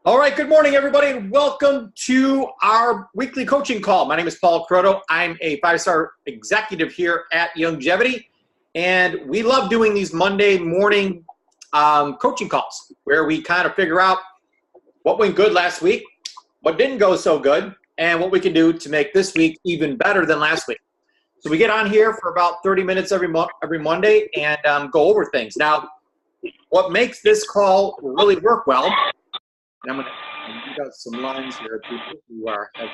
All right, good morning, everybody, and welcome to our weekly coaching call. My name is Paul Croto. I'm a five-star executive here at Youngevity, and we love doing these Monday morning coaching calls where we kind of figure out what went good last week, what didn't go so good, and what we can do to make this week even better than last week. So we get on here for about 30 minutes every Monday and go over things. Now, what makes this call really work well, and I'm going to leave out some lines here, people who are having.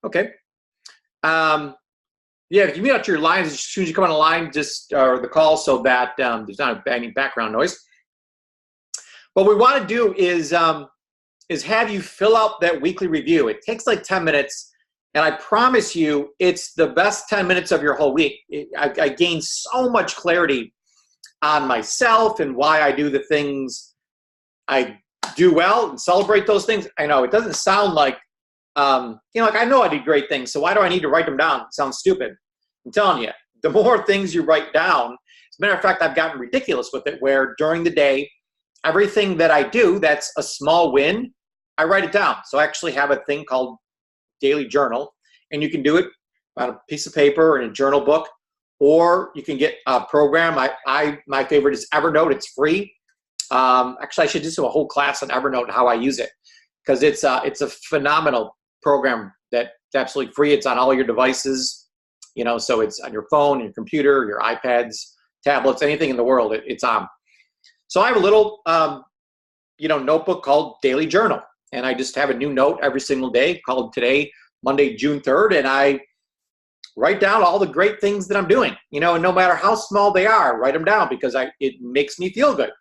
Okay. Yeah, if you mute out your lines as soon as you come on the line, or the call, so that there's not any background noise. What we want to do is have you fill out that weekly review. It takes like 10 minutes, and I promise you, it's the best 10 minutes of your whole week. I gain so much clarity on myself and why I do the things I do well and celebrate those things. I know it doesn't sound like, like I know I did great things, so why do I need to write them down? It sounds stupid. I'm telling you, the more things you write down, as a matter of fact, I've gotten ridiculous with it, where during the day, everything that I do that's a small win, I write it down. So I actually have a thing called daily journal, and you can do it on a piece of paper in a journal book, or you can get a program. My favorite is Evernote. It's free. Actually, I should just do a whole class on Evernote and how I use it, because it's a phenomenal program that's absolutely free. It's on all your devices, so it's on your phone, your computer, your iPads, tablets, anything in the world, it's on. So I have a little, notebook called Daily Journal, and I just have a new note every single day called Today, Monday, June 3rd, and I write down all the great things that I'm doing, and no matter how small they are, write them down, because it makes me feel good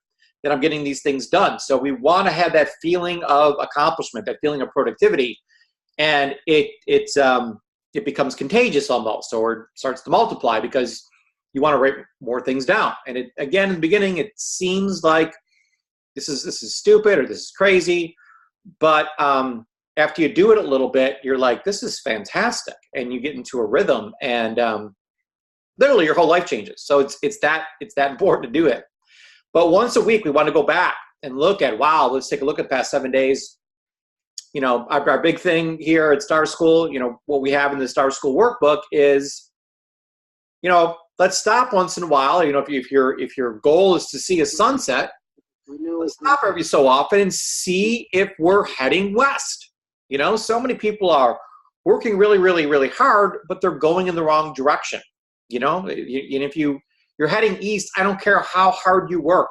that I'm getting these things done. So we want to have that feeling of accomplishment, that feeling of productivity, and it becomes contagious almost, or starts to multiply, because you want to write more things down. And again, in the beginning, it seems like this is stupid or this is crazy, but after you do it a little bit, you're like, this is fantastic, and you get into a rhythm, and literally your whole life changes. So it's that important to do it. But once a week, we want to go back and look at, wow, let's take a look at the past 7 days. Our big thing here at Star School, what we have in the Star School workbook is, let's stop once in a while. If your goal is to see a sunset, let's stop every so often and see if we're heading west. So many people are working really, really, really hard, but they're going in the wrong direction. And if you're heading east, I don't care how hard you work,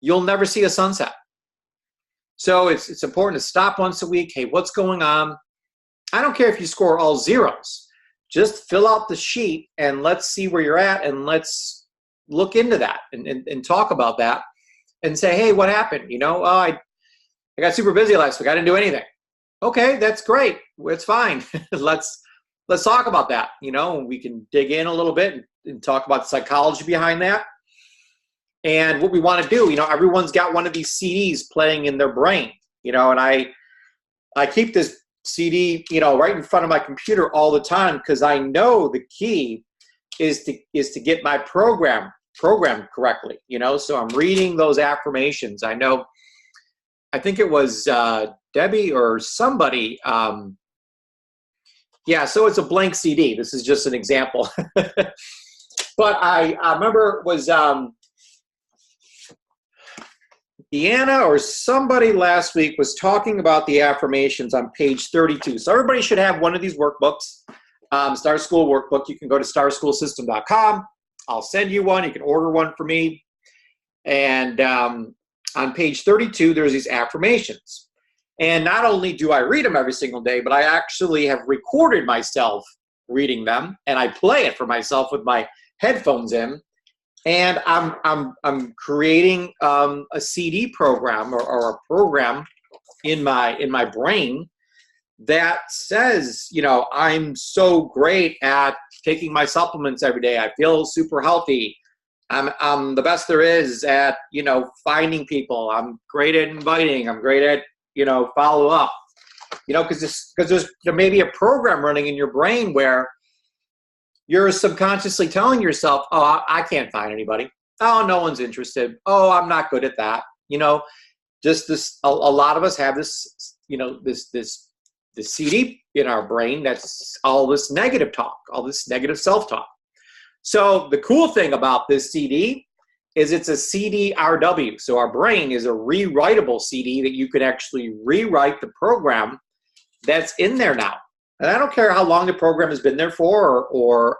you'll never see a sunset. So it's important to stop once a week. Hey, what's going on? I don't care if you score all zeros. Just fill out the sheet and let's see where you're at, and let's look into that and talk about that and say, hey, what happened? I got super busy last week. I didn't do anything. Okay, that's great. It's fine. Let's talk about that. We can dig in a little bit and talk about the psychology behind that. And what we want to do, everyone's got one of these CDs playing in their brain, and I keep this CD, right in front of my computer all the time, because I know the key is to get my program correctly, so I'm reading those affirmations. I think it was Debbie or somebody. So it's a blank CD. This is just an example. But I remember it was Deanna or somebody last week was talking about the affirmations on page 32. So everybody should have one of these workbooks, Star School workbook. You can go to starschoolsystem.com. I'll send you one. You can order one for me. And on page 32, there's these affirmations. And not only do I read them every single day, but I actually have recorded myself reading them, and I play it for myself with my headphones in. And I'm creating a CD program or a program in my brain that says, I'm so great at taking my supplements every day. I feel super healthy. I'm the best there is at, finding people. I'm great at inviting. I'm great at, follow up. Because there may be a program running in your brain where you're subconsciously telling yourself, oh, I can't find anybody. Oh, no one's interested. Oh, I'm not good at that. Just this, a lot of us have this, this CD in our brain that's all this negative talk, all this negative self-talk. So the cool thing about this CD is it's a CD-RW. So our brain is a rewritable CD that you can actually rewrite the program that's in there now. And I don't care how long the program has been there for or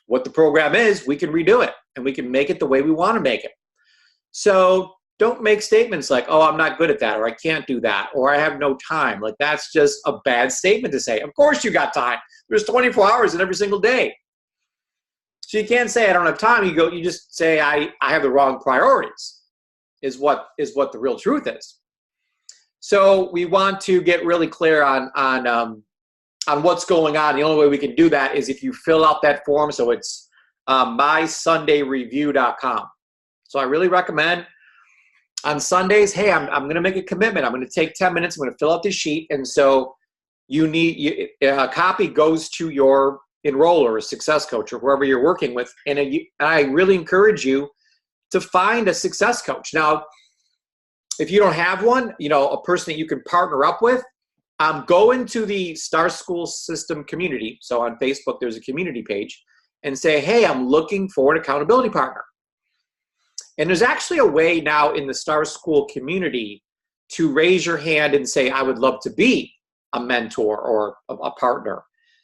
what the program is, we can redo it and we can make it the way we want to make it. So don't make statements like, oh, I'm not good at that, or I can't do that, or I have no time. Like, that's just a bad statement to say. Of course you got time. There's 24 hours in every single day. So you can't say I don't have time. You just say I have the wrong priorities is what the real truth is. So we want to get really clear on what's going on. The only way we can do that is if you fill out that form. So it's mysundayreview.com. So I really recommend on Sundays, hey, I'm going to make a commitment. I'm going to take 10 minutes. I'm going to fill out this sheet. And so a copy goes to your enroller or success coach or whoever you're working with. And I really encourage you to find a success coach. Now, if you don't have one, a person that you can partner up with, go into the Star School System community. So on Facebook, there's a community page, and say, hey, I'm looking for an accountability partner. And there's actually a way now in the Star School community to raise your hand and say, I would love to be a mentor or a partner.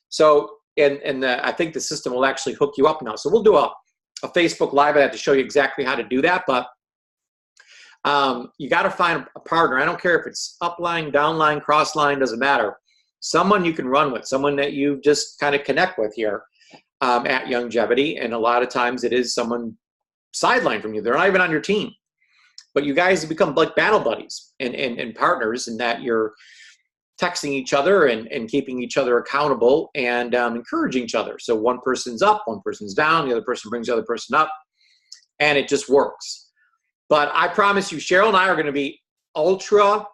So, I think the system will actually hook you up now. So we'll do a Facebook Live. I have to show you exactly how to do that. But you got to find a partner. I don't care if it's upline, downline, crossline, doesn't matter. Someone you can run with, someone that you just kind of connect with here at Youngevity. And a lot of times it is someone sideline from you. They're not even on your team. But you guys have become like battle buddies and partners, in that you're texting each other and keeping each other accountable and encouraging each other. So one person's up, one person's down, the other person brings the other person up, and it just works. But I promise you, Sheryl and I are going to be ultra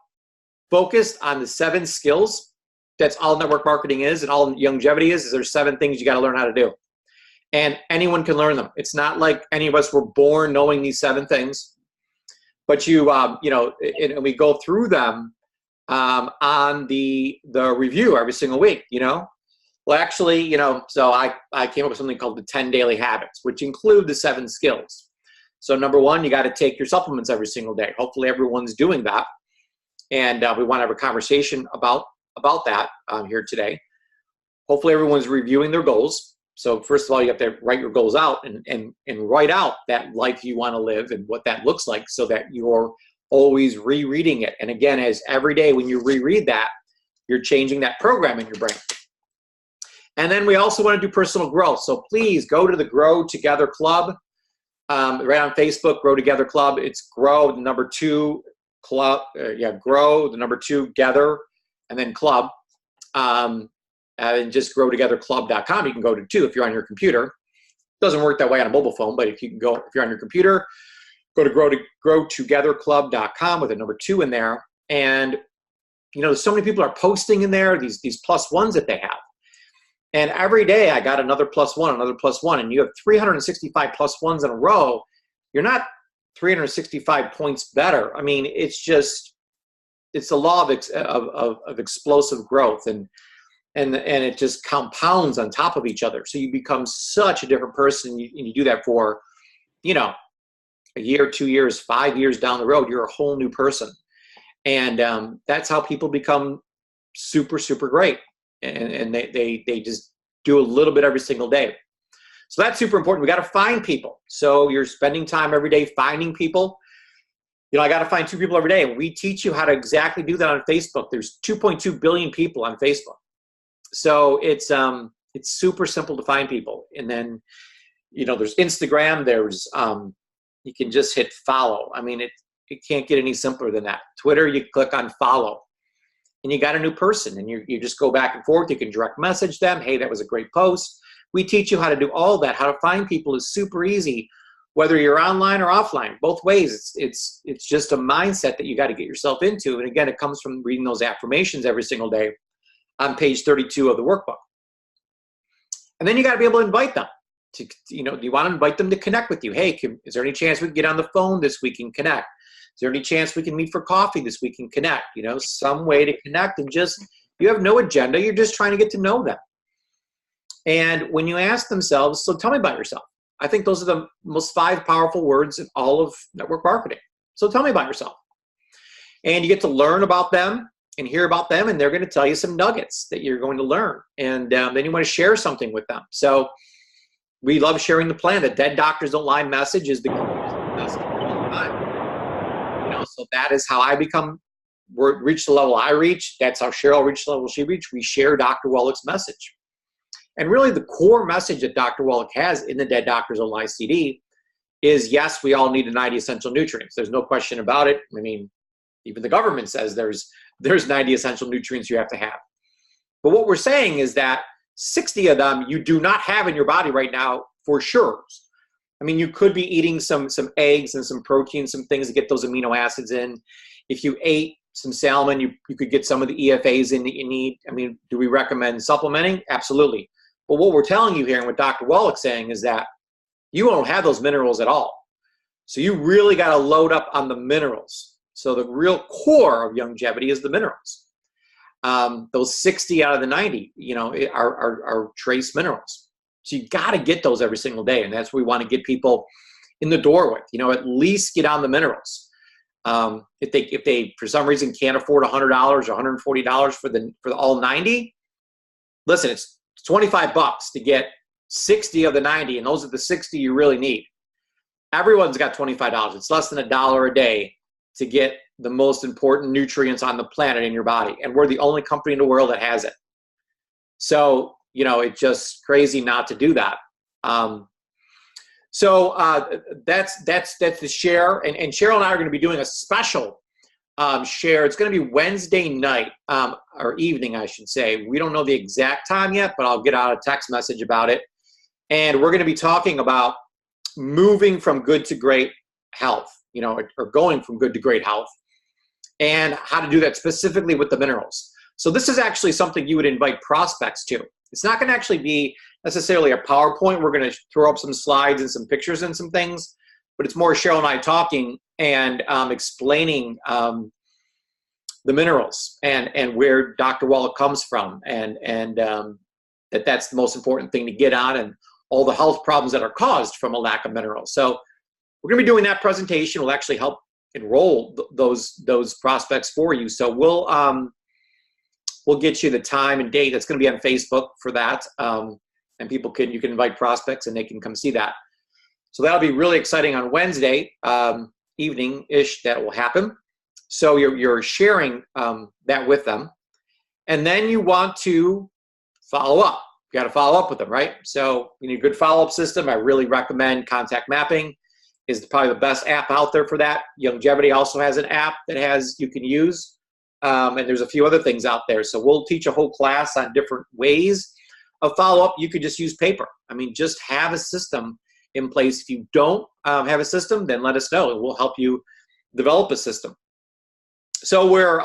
focused on the 7 skills. That's all network marketing is, and all Youngevity is there's 7 things you got to learn how to do. And anyone can learn them. It's not like any of us were born knowing these 7 things, but and we go through them on the review every single week, Well, actually, so I came up with something called the 10 daily habits, which include the 7 skills. So number 1, you got to take your supplements every single day. Hopefully everyone's doing that. And we want to have a conversation about that here today. Hopefully everyone's reviewing their goals. So first of all, you have to write your goals out and write out that life you want to live and what that looks like, so that you're always rereading it. And again, as every day when you reread that, you're changing that program in your brain. And then we also want to do personal growth. So please go to the Grow Together Club. Right on Facebook, Grow Together Club. It's Grow, the number 2, club. Grow, the number 2, Gather, and then Club. And just growtogetherclub.com. You can go to if you're on your computer. It doesn't work that way on a mobile phone, but if you're on your computer, go to growtogetherclub.com with a number 2 in there. And so many people are posting in there these +1s that they have. And every day I got another +1, another +1, and you have 365 +1s in a row. You're not 365 points better. I mean, it's the law of explosive growth, and it just compounds on top of each other. So you become such a different person, and you do that for, a year, 2 years, 5 years down the road. You're a whole new person, and that's how people become super, super great. And they just do a little bit every single day. So that's super important. We got to find people. So you're spending time every day finding people. I got to find 2 people every day. And we teach you how to exactly do that on Facebook. There's 2.2 billion people on Facebook. So it's super simple to find people. And then, there's Instagram. There's, you can just hit follow. I mean, it can't get any simpler than that. Twitter, you click on follow. And you got a new person, and you just go back and forth. You can direct message them. Hey, that was a great post. We teach you how to do all that. How to find people is super easy, whether you're online or offline. Both ways, it's just a mindset that you got to get yourself into. And again, it comes from reading those affirmations every single day on page 32 of the workbook. And then you got to be able to invite them to, you want to invite them to connect with you. Hey, is there any chance we can get on the phone this week and connect? Is there any chance we can meet for coffee this week and connect? Some way to connect, and just, you have no agenda. You're just trying to get to know them. And when you ask themselves, so tell me about yourself. I think those are the most 5 powerful words in all of network marketing. So tell me about yourself. And you get to learn about them and hear about them, and they're going to tell you some nuggets that you're going to learn. And then you want to share something with them. So we love sharing the plan. The Dead Doctors Don't Lie message is the message all the time. So that is how I reach the level I reach. That's how Sheryl reached the level she reached. We share Dr. Wallach's message. And really the core message that Dr. Wallach has in the Dead Doctors Don't Lie CD is, yes, we all need the 90 essential nutrients. There's no question about it. I mean, even the government says there's 90 essential nutrients you have to have. But what we're saying is that 60 of them you do not have in your body right now for sure. I mean, you could be eating some eggs and some protein, some things to get those amino acids in. If you ate some salmon, you could get some of the EFAs in that you need. I mean, do we recommend supplementing? Absolutely. But what we're telling you here and what Dr. Wallach's saying is that you won't have those minerals at all. So you really got to load up on the minerals. So the real core of longevity is the minerals. Those 60 out of the 90, are trace minerals. So you got to get those every single day. And that's what we want to get people in the door with, at least get on the minerals. If they for some reason can't afford $100 or $140 for the all 90, listen, it's $25 to get 60 of the 90, and those are the 60 you really need. Everyone's got $25. It's less than $1 a day to get the most important nutrients on the planet in your body, and we're the only company in the world that has it. So it's just crazy not to do that. That's the share, and Sheryl and I are going to be doing a special share. It's going to be Wednesday night, or evening, I should say. We don't know the exact time yet, but I'll get out a text message about it. And we're going to be talking about moving from good to great health, or going from good to great health, and how to do that specifically with the minerals. So this is actually something you would invite prospects to. It's not going to actually be necessarily a PowerPoint. We're going to throw up some slides and some pictures and some things, but it's more Sheryl and I talking and explaining the minerals and where Dr. Wallach comes from, and that's the most important thing to get on, and all the health problems that are caused from a lack of minerals. So we're going to be doing that presentation. We'll actually help enroll those prospects for you. So we'll get you the time and date. That's going to be on Facebook for that, and you can invite prospects and they can come see that. So that'll be really exciting on Wednesday evening-ish. That will happen. So you're sharing that with them, and then you want to follow up. You got to follow up with them, right? So you need a good follow-up system. I really recommend Contact Mapping. Is probably the best app out there for that. Longevity also has an app that you can use, and there's a few other things out there. So we'll teach a whole class on different ways of follow-up. You could just use paper. I mean, just have a system in place. If you don't have a system, then let us know, and we'll help you develop a system. So we're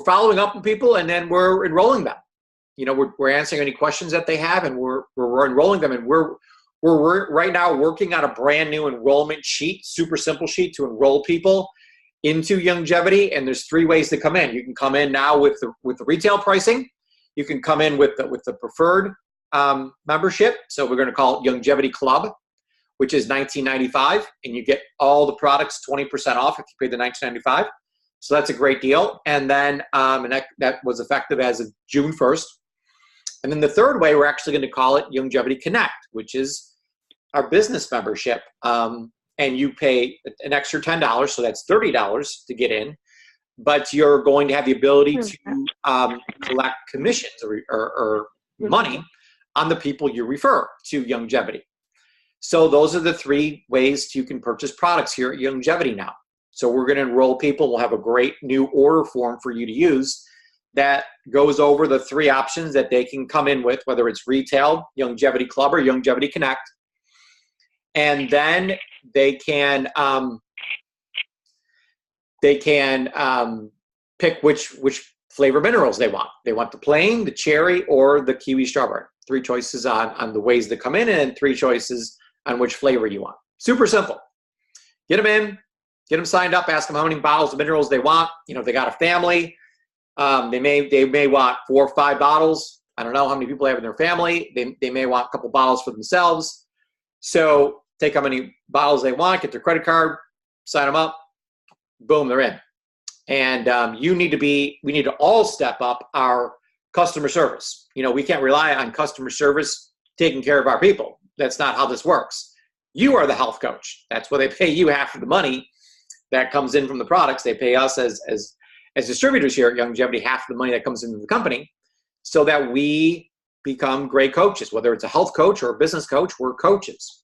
following up with people, and then we're enrolling them. We're answering any questions that they have, and we're enrolling them, and we're right now working on a brand new enrollment sheet, super simple sheet to enroll people into longevity. And there's 3 ways to come in. You can come in now with the retail pricing. You can come in with the preferred membership. So we're going to call it Longevity Club, which is $19.95, and you get all the products 20% off if you pay the $19.95. So that's a great deal. And then that was effective as of June 1st. And then the third way, we're actually going to call it Longevity Connect, which is our business membership. And you pay an extra $10, so that's $30 to get in. But you're going to have the ability to collect commissions or money on the people you refer to longevity. So those are the 3 ways you can purchase products here at Longevity now. So we're going to enroll people. We'll have a great new order form for you to use that goes over the 3 options that they can come in with, whether it's retail, Longevity Club, or Longevity Connect. And then they can pick which flavor minerals they want. They want the plain, the cherry, or the kiwi strawberry. 3 choices on the ways that come in, and 3 choices on which flavor you want. Super simple. Get them in, get them signed up, ask them how many bottles of minerals they want. You know, if they got a family, they may want 4 or 5 bottles. I don't know how many people they have in their family. They may want a couple bottles for themselves. So take how many bottles they want, get their credit card, sign them up, boom, they're in. And we need to all step up our customer service. You know, we can't rely on customer service taking care of our people. That's not how this works. You are the health coach. That's why they pay you half of the money that comes in from the products. They pay us as distributors here at Longevity half of the money that comes into the company, so that we become great coaches. Whether it's a health coach or a business coach, we're coaches.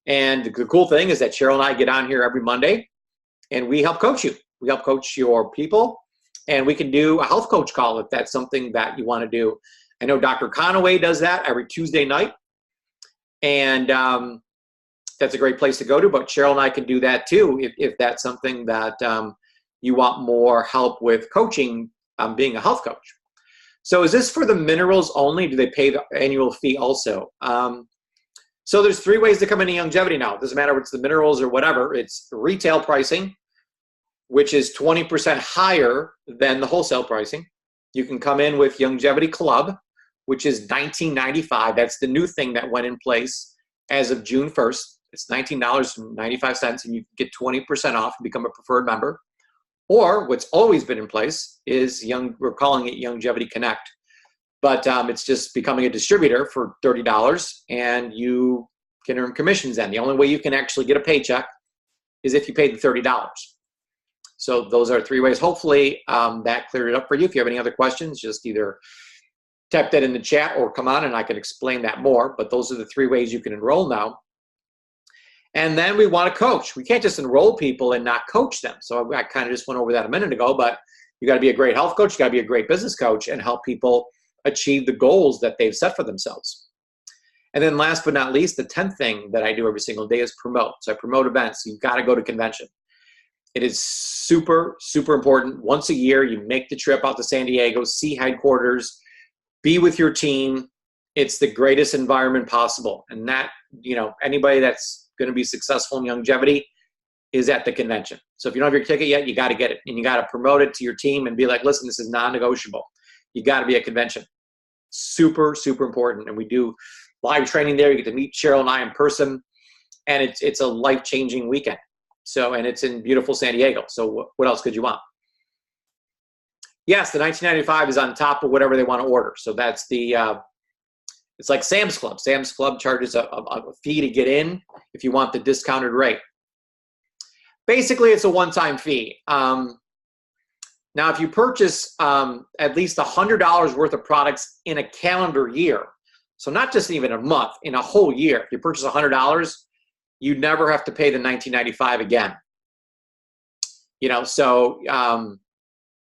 And the cool thing is that Sheryl and I get on here every Monday and we help coach you. We help coach your people, and we can do a health coach call if that's something that you want to do. I know Dr. Conaway does that every Tuesday night, and that's a great place to go to, but Sheryl and I can do that too if that's something that you want more help with coaching, being a health coach. So is this for the minerals only? Do they pay the annual fee also? So there's 3 ways to come into Longevity now. It doesn't matter if it's the minerals or whatever. It's retail pricing, which is 20% higher than the wholesale pricing. You can come in with Longevity Club, which is $19.95. That's the new thing that went in place as of June 1st. It's $19.95, and you get 20% off and become a preferred member. Or what's always been in place is we're calling it Longevity Connect, but it's just becoming a distributor for $30, and you can earn commissions then. The only way you can actually get a paycheck is if you pay the $30. So those are 3 ways. Hopefully that cleared it up for you. If you have any other questions, just either type that in the chat or come on and I can explain that more. But those are the 3 ways you can enroll now. And then we want to coach. We can't just enroll people and not coach them. So I kind of just went over that a minute ago, but you got to be a great health coach. You got to be a great business coach and help people achieve the goals that they've set for themselves. And then last but not least, the 10th thing that I do every single day is promote. So I promote events. You've got to go to convention. It is super, super important. Once a year, you make the trip out to San Diego, see headquarters, be with your team. It's the greatest environment possible. And that, you know, anybody that's going to be successful in Longevity is at the convention. So if you don't have your ticket yet, you got to get it. And you got to promote it to your team and be like, listen, this is non-negotiable. You got to be at convention. Super, super important. And we do live training there. You get to meet Sheryl and I in person. And it's a life-changing weekend. So, and it's in beautiful San Diego. So what else could you want? Yes, the $19.95 is on top of whatever they want to order. So that's the, it's like Sam's Club. Sam's Club charges a fee to get in if you want the discounted rate. Basically, it's a one-time fee. Now, if you purchase at least $100 worth of products in a calendar year, so not just even a month, in a whole year, if you purchase $100, you never have to pay the $19.95 again. You know, so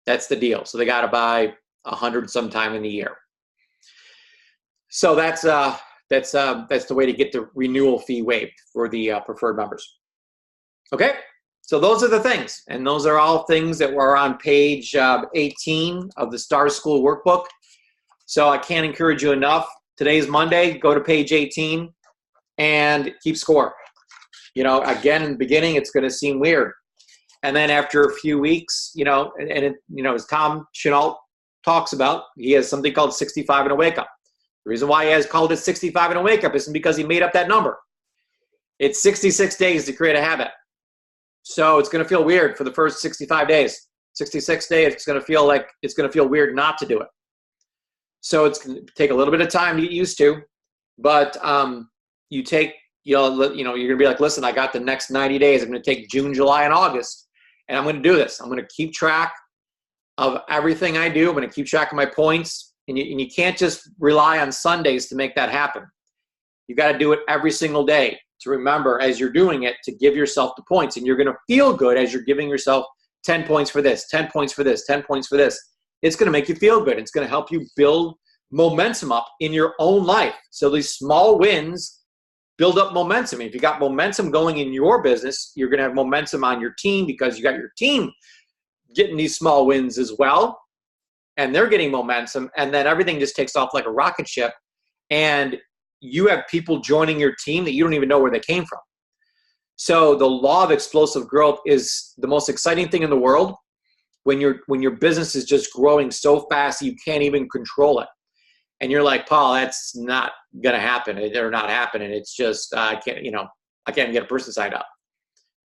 that's the deal. So they got to buy 100 sometime in the year. So that's the way to get the renewal fee waived for the preferred members. Okay, so those are the things, and those are all things that were on page 18 of the Star School workbook. So I can't encourage you enough. Today's Monday. Go to page 18 and keep score. You know, again, in the beginning, it's going to seem weird. And then after a few weeks, you know, as Tom Chenault talks about, he has something called 65 and a wake up. The reason why he has called it 65 and a wake up isn't because he made up that number. It's 66 days to create a habit. So it's going to feel weird for the first 65 days. 66 days, it's going to feel weird not to do it. So it's going to take a little bit of time to get used to, but you're going to be like, listen, I got the next 90 days. I'm going to take June, July, and August, and I'm going to do this. I'm going to keep track of everything I do. I'm going to keep track of my points, and you can't just rely on Sundays to make that happen. You got to do it every single day to remember as you're doing it to give yourself the points, and you're going to feel good as you're giving yourself 10 points for this, 10 points for this, 10 points for this. It's going to make you feel good. It's going to help you build momentum up in your own life. So these small wins build up momentum. If you got momentum going in your business, you're going to have momentum on your team because you got your team getting these small wins as well, and they're getting momentum, and then everything just takes off like a rocket ship, and you have people joining your team that you don't even know where they came from. So the law of explosive growth is the most exciting thing in the world when your business is just growing so fast you can't even control it. And you're like, Paul, that's not going to happen. They're not happening. It's just, I can't even get a person signed up.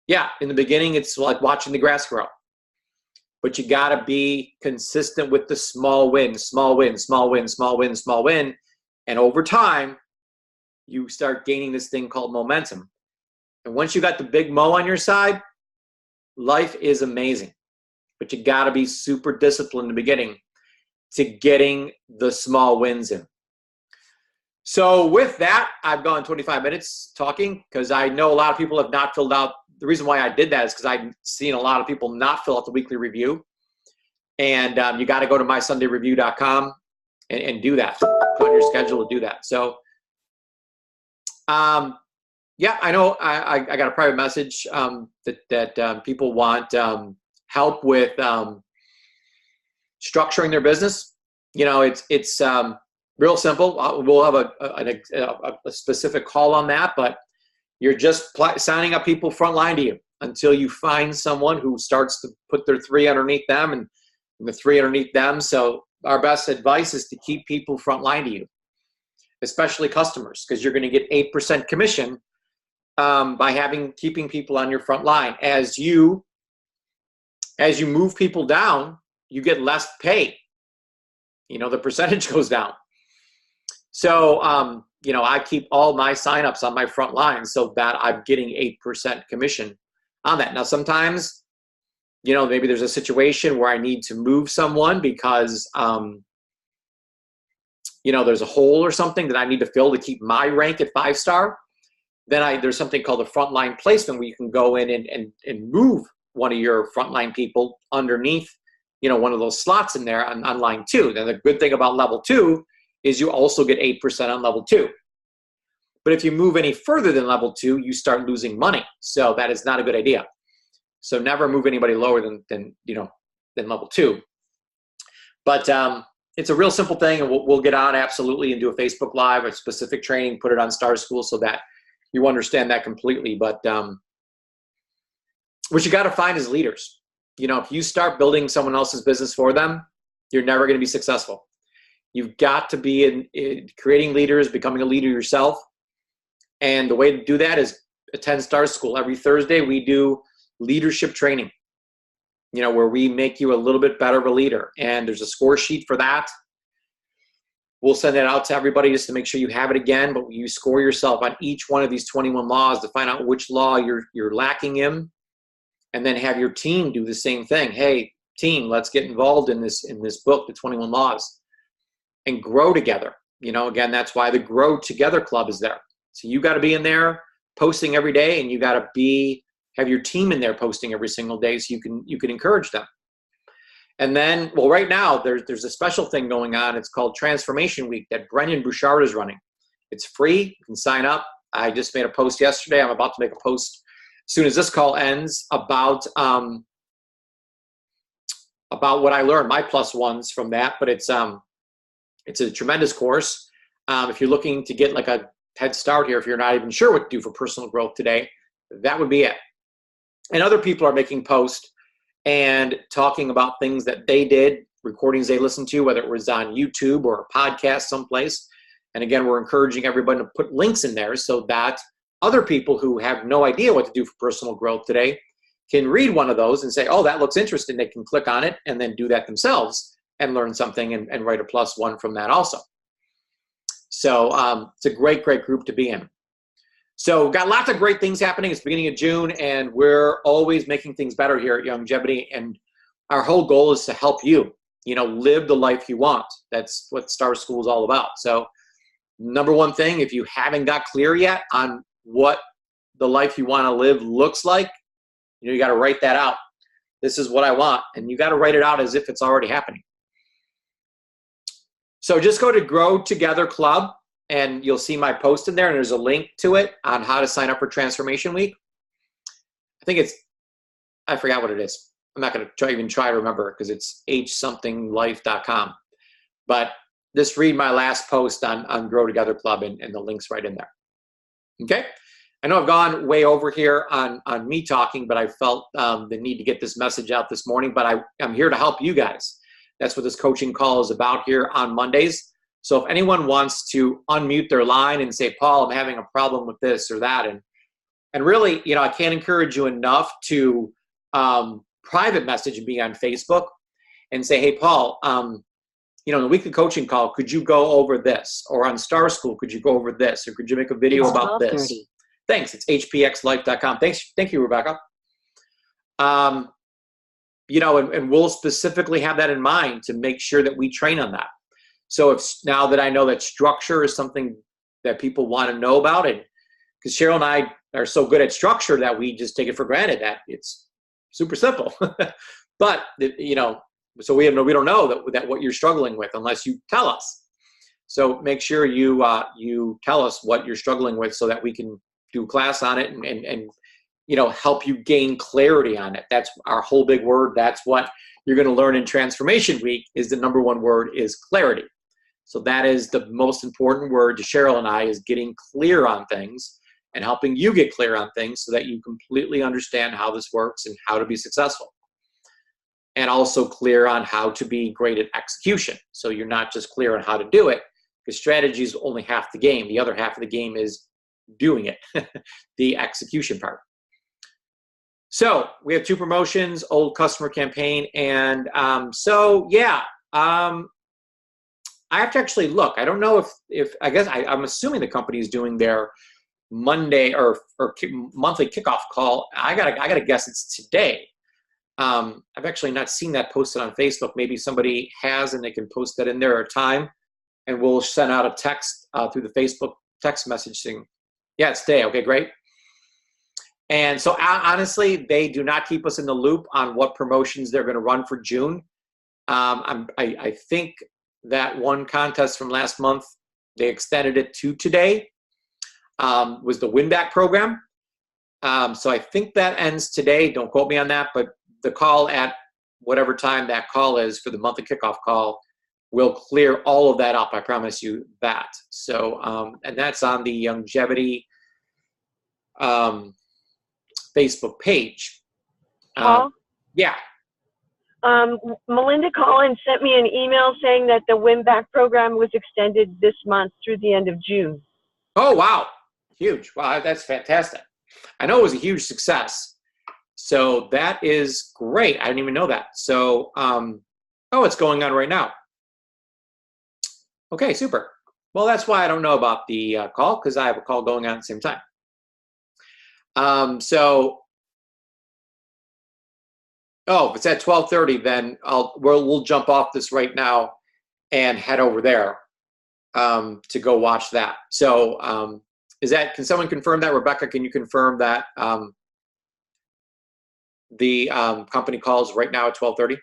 Yeah, in the beginning, it's like watching the grass grow. But you got to be consistent with the small win, small win, small win, small win, small win. And over time, you start gaining this thing called momentum. And once you got the big mo on your side, life is amazing. But you got to be super disciplined in the beginning to getting the small wins in. So with that, I've gone 25 minutes talking because I know a lot of people have not filled out. The reason why I did that is because I've seen a lot of people not fill out the weekly review. And you got to go to mysundayreview.com and do that. Put on your schedule to do that. So, yeah, I know I got a private message that people want help with structuring their business. It's real simple. We'll have a specific call on that, but you're just signing up people frontline to you until you find someone who starts to put their 3 underneath them and the 3 underneath them. So our best advice is to keep people frontline to you, especially customers, because you're going to get 8% commission by keeping people on your front line. As you move people down, you get less pay. The percentage goes down. So, I keep all my signups on my front line so that I'm getting 8% commission on that. Now, sometimes, maybe there's a situation where I need to move someone because, there's a hole or something that I need to fill to keep my rank at 5-star. Then there's something called a frontline placement where you can go in and move one of your frontline people underneath, one of those slots in there on line 2. Then the good thing about level 2 is you also get 8% on level 2. But if you move any further than level 2, you start losing money. So that is not a good idea. So never move anybody lower than level 2. But it's a real simple thing, and we'll get on absolutely and do a Facebook Live, a specific training, put it on Star School so that you understand that completely. But what you got to find is leaders. If you start building someone else's business for them, you're never going to be successful. You've got to be in creating leaders, becoming a leader yourself. And the way to do that is attend Star School. Every Thursday, we do leadership training, where we make you a little bit better of a leader. And there's a score sheet for that. We'll send that out to everybody just to make sure you have it again. But you score yourself on each one of these 21 laws to find out which law you're lacking in. And then have your team do the same thing. Hey, team, let's get involved in this book, the 21 Laws, and grow together. Again, that's why the Grow Together Club is there. So you got to be in there posting every day, and you got to have your team in there posting every single day so you can encourage them. And then, right now there's a special thing going on. It's called Transformation Week that Brendan Bouchard is running. It's free. You can sign up. I just made a post yesterday. I'm about to make a post as soon as this call ends about what I learned, my +1s from that. But it's a tremendous course. If you're looking to get like a head start here, if you're not even sure what to do for personal growth today, that would be it. And other people are making posts and talking about things that they did, recordings they listened to, whether it was on YouTube or a podcast someplace. And again, we're encouraging everybody to put links in there so that other people who have no idea what to do for personal growth today can read one of those and say, oh, that looks interesting. They can click on it and then do that themselves and learn something and write a +1 from that also. So it's a great, great group to be in. So got lots of great things happening. It's the beginning of June, and we're always making things better here at Youngevity. And our whole goal is to help you, live the life you want. That's what Star School is all about. So number one thing, if you haven't got clear yet on what the life you want to live looks like, you got to write that out. This is what I want. And you got to write it out as if it's already happening. So just go to Grow Together Club, and you'll see my post in there, and there's a link to it on how to sign up for Transformation Week. I forgot what it is. I'm not going to even try to remember because it's hsomething.life.com. But just read my last post on Grow Together Club, and the link's right in there. Okay? I know I've gone way over here on me talking, but I felt the need to get this message out this morning. But I'm here to help you guys. That's what this coaching call is about here on Mondays. So if anyone wants to unmute their line and say, Paul, I'm having a problem with this or that, and really, I can't encourage you enough to private message me on Facebook and say, hey, Paul, in the weekly coaching call, could you go over this? Or on Star School, could you go over this? Or could you make a video about this? Thanks. It's hpxlife.com. Thank you, Rebecca. And we'll specifically have that in mind to make sure that we train on that. So now that I know that structure is something that people want to know about, it, because Sheryl and I are so good at structure that we just take it for granted that it's super simple. But so we don't know that what you're struggling with unless you tell us. So make sure you tell us what you're struggling with so that we can do a class on it and help you gain clarity on it. That's our whole big word. That's what you're going to learn in Transformation Week. Is the number one word is clarity. So that is the most important word to Sheryl and I, is getting clear on things and helping you get clear on things so that you completely understand how this works and how to be successful. And also clear on how to be great at execution. So you're not just clear on how to do it, because strategy is only half the game. The other half of the game is doing it, the execution part. So we have 2 promotions, old customer campaign. And I have to actually look. I don't know if I guess I'm assuming the company is doing their Monday or monthly kickoff call. I gotta guess it's today. I've actually not seen that posted on Facebook. Maybe somebody has, and they can post that in there at a time, and we'll send out a text through the Facebook text messaging. Yeah, it's today. Okay, great. And so honestly, they do not keep us in the loop on what promotions they're going to run for June. I think that one contest from last month, they extended it to today, was the win-back program. So I think that ends today. Don't quote me on that, but the call at whatever time that call is for the monthly kickoff call will clear all of that up. I promise you that. So, and that's on the Longevity Facebook page. Paul? Yeah. Melinda Collins sent me an email saying that the win-back program was extended this month through the end of June. Oh, wow. Huge. Wow, that's fantastic. I know it was a huge success. So that is great. I didn't even know that. So, it's going on right now. Okay, super. Well, that's why I don't know about the call, because I have a call going on at the same time. If it's at 12:30, then we'll jump off this right now and head over there to go watch that. So can someone confirm that? Rebecca, can you confirm that the company calls right now at 12:30?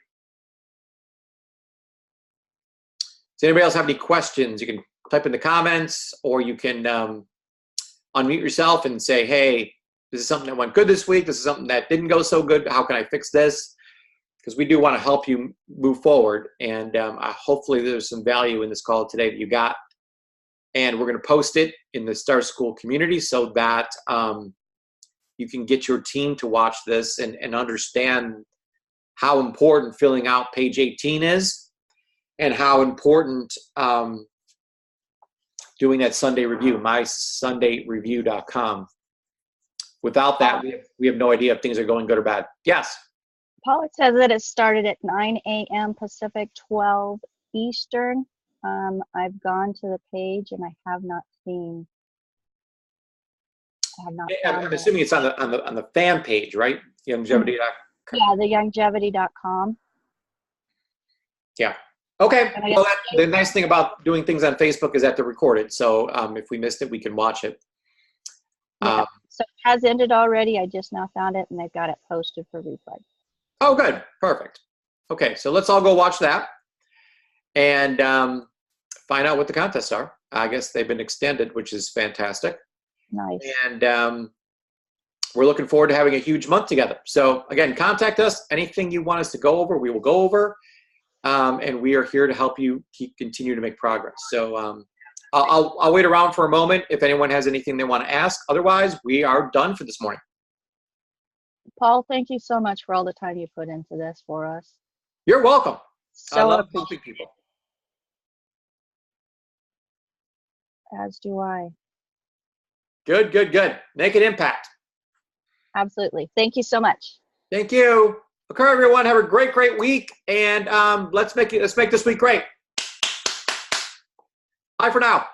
Does anybody else have any questions? You can type in the comments, or you can unmute yourself and say, hey, this is something that went good this week. This is something that didn't go so good. How can I fix this? Because we do want to help you move forward. And hopefully there's some value in this call today that you got. And we're going to post it in the Star School community so that you can get your team to watch this and understand how important filling out page 18 is, and how important doing that Sunday review, mysundayreview.com. Without that, we have no idea if things are going good or bad. Yes? Paul, it says that it started at 9 a.m. Pacific, 12 Eastern. I've gone to the page and I have not seen. I'm assuming it's on the fan page, right? Longevity.com. Yeah, the longevity.com. Yeah. Okay. Well, the nice thing about doing things on Facebook is that they're recorded. So if we missed it, we can watch it. Yeah. So it has ended already. I just now found it, and they've got it posted for replay. Oh, good. Perfect. Okay, so let's all go watch that and find out what the contests are. I guess they've been extended, which is fantastic. Nice. And we're looking forward to having a huge month together. So again, contact us. Anything you want us to go over, we will go over. and we are here to help you continue to make progress. So I'll wait around for a moment if anyone has anything they want to ask. Otherwise, we are done for this morning. Paul, thank you so much for all the time you put into this for us. You're welcome. I So love helping people. As do I. Good, good, good. Make an impact. Absolutely. Thank you so much. Thank you. Okay, everyone, have a great, great week, and let's make this week great. Bye for now.